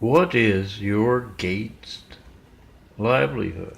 What is your Gates livelihood?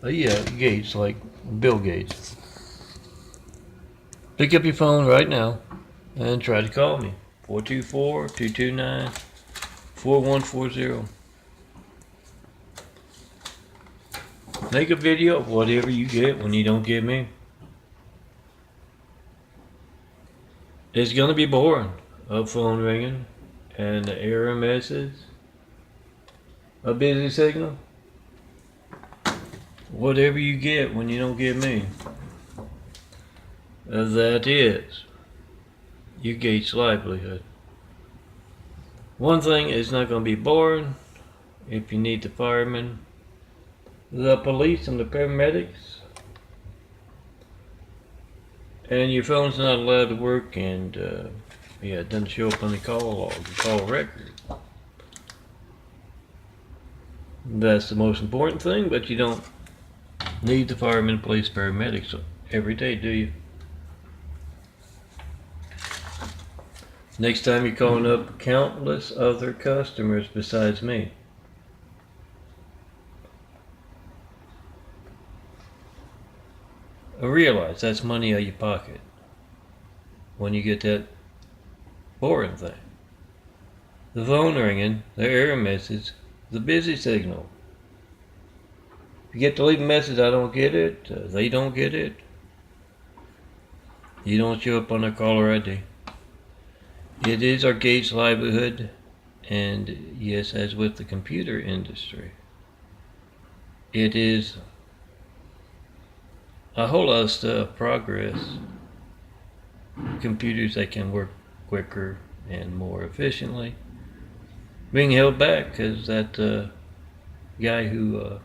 Yeah, Gates, like Bill Gates. Pick up your phone right now and try to call me. 424-229-4140. Make a video of whatever you get when you don't get me. It's gonna be boring. A phone ringing and the error message. A busy signal. Whatever you get when you don't get me. That is your Gates livelihood. One thing is not going to be boring. If you need the firemen, the police, and the paramedics, and your phone's not allowed to work, and it doesn't show up on the call log, the call record. That's the most important thing, but you don't need the firemen, police, paramedics every day, do you? Next time you're calling up countless other customers besides me. Realize that's money out of your pocket when you get that boring thing. The phone ringing, the error message, the busy signal. If you get to leave a message, I don't get it, they don't get it, you don't show up on their caller ID. It is our Gates livelihood, and yes, as with the computer industry, it is a whole lot of stuff, progress, computers that can work quicker and more efficiently, being held back because that guy who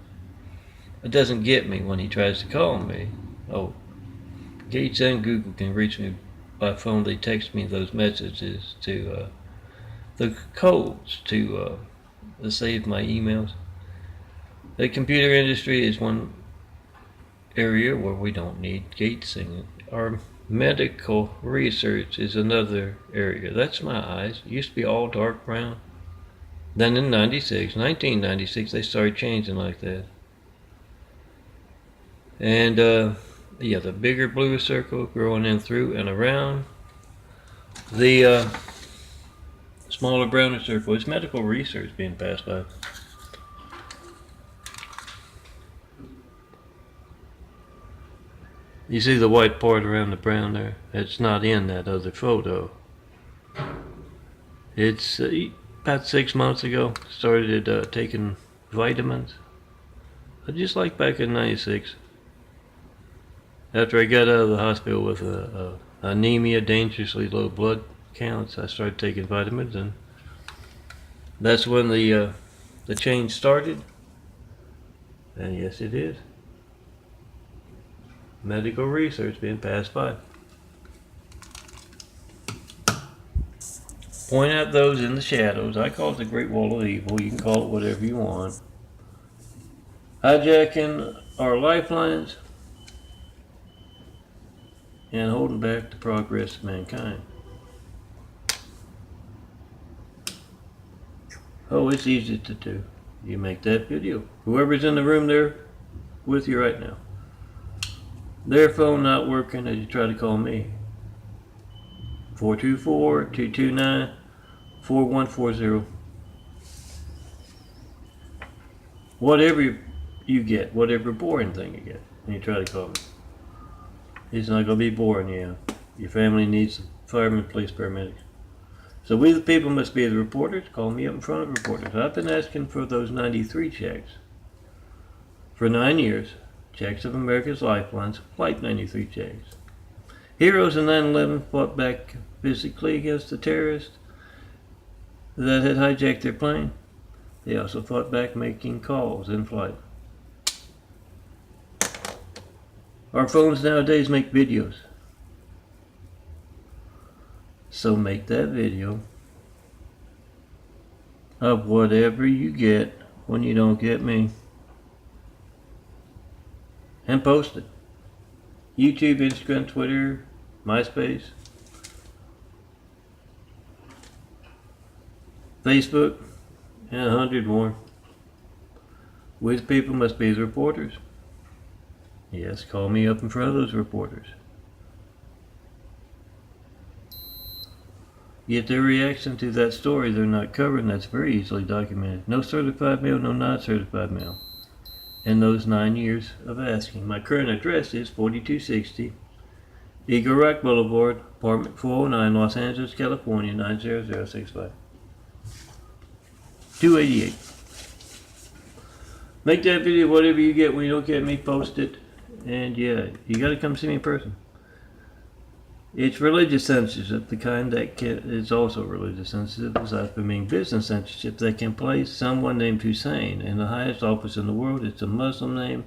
doesn't get me when he tries to call me. Oh, Gates and Google can reach me by phone. They text me those messages to the codes to save my emails. The computer industry is one area where we don't need gatesing. Our medical research is another area. That's my eyes. It used to be all dark brown. Then in 1996, they started changing like that. And the bigger blue circle growing in through and around. The smaller browner circle is medical research being passed by. You see the white part around the brown there? It's not in that other photo. It's about 6 months ago, started taking vitamins. Just like back in 96. After I got out of the hospital with anemia, dangerously low blood counts, I started taking vitamins, and that's when the change started. And yes, it is. Medical research being passed by. Point out those in the shadows. I call it the Great Wall of Evil. You can call it whatever you want. Hijacking our lifelines and holding back the progress of mankind. Oh, it's easy to do. You make that video. Whoever's in the room there with you right now, their phone not working as you try to call me. 424-229-4140. Whatever you get, whatever boring thing you get when you try to call me. It's not going to be boring, yeah. Your family needs firemen, police, paramedics. So we the people must be the reporters. Call me up in front of reporters. I've been asking for those 93 checks for 9 years. Checks of America's lifelines, Flight 93 checks. Heroes in 9/11 fought back physically against the terrorists that had hijacked their plane. They also fought back making calls in flight. Our phones nowadays make videos. So make that video of whatever you get when you don't get me, and post it. YouTube, Instagram, Twitter, MySpace. Facebook, and 100 more. Which people must be the reporters? Yes, call me up in front of those reporters. Get their reaction to that story they're not covering. That's very easily documented. No certified mail, no non-certified mail. In those 9 years of asking. My current address is 4260 Eagle Rock Boulevard, apartment 409, Los Angeles, California, 90065. 288. Make that video whatever you get. When you don't get me, post it. And yeah, you gotta come see me in person. It's religious censorship, the kind that is also religious censorship, aside from being business censorship, that can place someone named Hussein in the highest office in the world. It's a Muslim name.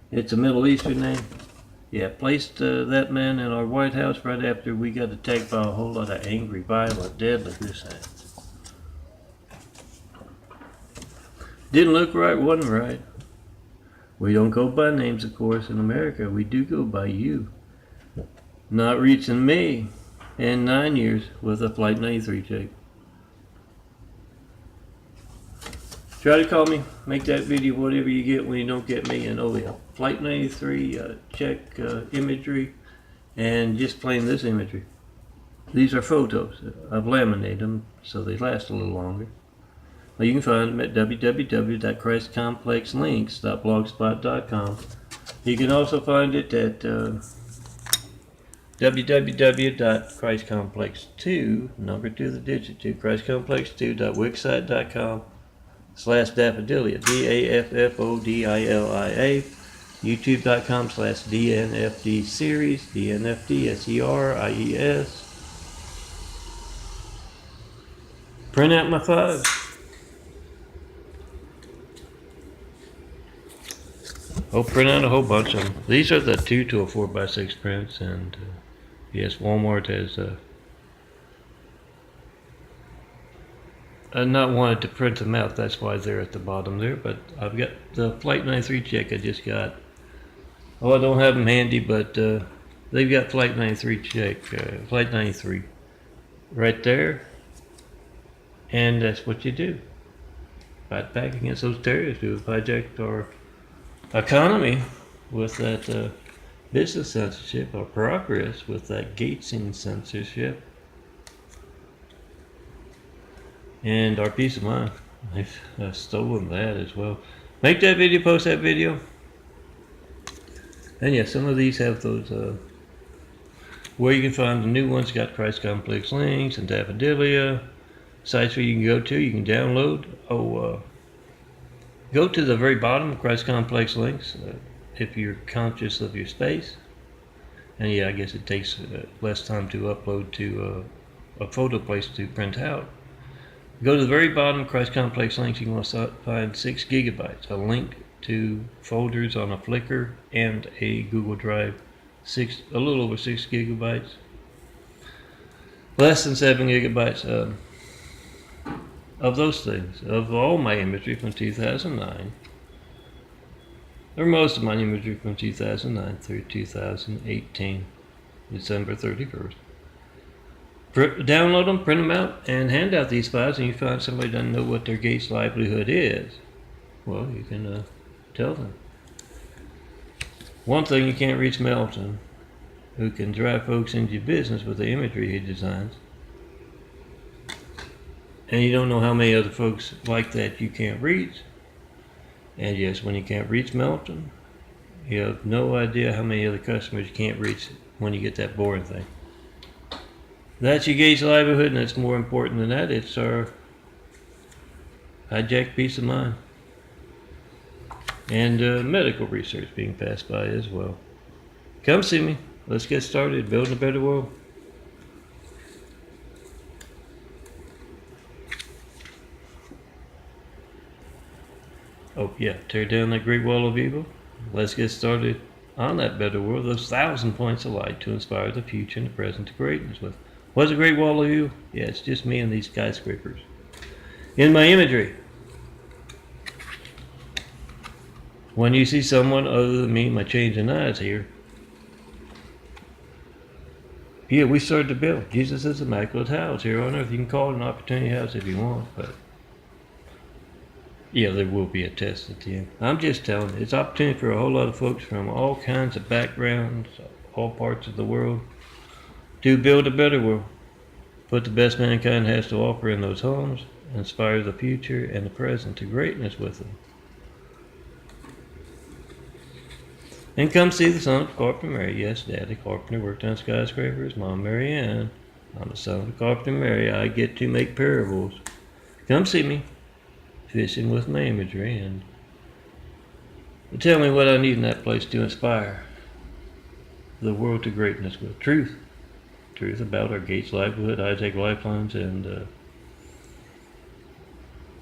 It's a Middle Eastern name. Yeah, placed that man in our White House right after we got attacked by a whole lot of angry, violent, deadly Hussein. Didn't look right, wasn't right. We don't go by names, of course, in America. We do go by you. Not reaching me in 9 years with a Flight 93 check. Try to call me, make that video whatever you get when you don't get me, and oh yeah, Flight 93 check imagery, and just plain this imagery. These are photos. I've laminated them so they last a little longer. Well, you can find them at www.christcomplexlinks.blogspot.com. You can also find it at www.christcomplex2, number 2, the digit 2, christcomplex2.wixsite.com/daffodilia, DAFFODILIA, youtube.com/DNFD series, DNFD SERIES. Print out my files. Oh, print out a whole bunch of them. These are the 2 to a 4x6 prints, and yes, Walmart has not wanted to print them out. That's why they're at the bottom there. But I've got the Flight 93 check I just got. Oh, I don't have them handy, but they've got Flight 93 check, Flight 93 right there. And that's what you do. Fight back against those terrorists who have hijacked our economy with that business censorship, or progress with that Gatesian censorship, and our peace of mind. They've stolen that as well. Make that video, post that video, and yeah, some of these have those where you can find the new ones. Got Christ Complex links and Daffodilia sites where you can go to. You can download. Go to the very bottom of Christ Complex links if you're conscious of your space. And yeah, I guess it takes less time to upload to a photo place to print out. Go to the very bottom of Christ Complex links. You want to find 6 gigabytes, a link to folders on a Flickr and a Google Drive, a little over 6 gigabytes. Less than 7 gigabytes. Of those things, of all my imagery from 2009, or most of my imagery from 2009 through 2018, December 31st. Download them, print them out, and hand out these files, and you find somebody doesn't know what their Gates livelihood is. Well, you can tell them. One thing, you can't reach Melton, who can drive folks into your business with the imagery he designs. And you don't know how many other folks like that you can't reach. And yes, when you can't reach Melton, you have no idea how many other customers you can't reach when you get that boring thing. That's your Gates livelihood, and it's more important than that. It's our hijacked peace of mind. And medical research being passed by as well. Come see me. Let's get started building a better world. Oh yeah, tear down that great wall of evil. Let's get started on that better world. Those 1,000 points of light to inspire the future and the present to greatness with. What's a great wall of evil? Yeah, it's just me and these skyscrapers. In my imagery. When you see someone other than me, my changing eyes here, Yeah, we started to build Jesus' Immaculate House here on earth. You can call it an opportunity house if you want, but yeah, there will be a test at the end. I'm just telling you, it's opportunity for a whole lot of folks from all kinds of backgrounds, all parts of the world, to build a better world. Put the best mankind has to offer in those homes, inspire the future and the present to greatness with them. And come see the son of Carpenter Mary. Yes, Daddy Carpenter worked on skyscrapers. Mom, Mary Ann. I'm the son of Carpenter Mary. I get to make parables. Come see me. Fishing with my imagery and tell me what I need in that place to inspire the world to greatness with truth. Truth about our Gates Livelihood, High-Tech Lifelines, and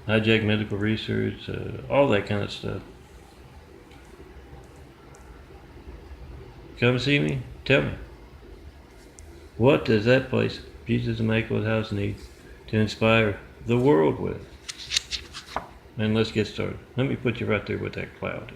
high-tech medical research, all that kind of stuff. Come see me. Tell me. What does that place, Jesus Immaculate House, need to inspire the world with? And let's get started. Let me put you right there with that cloud.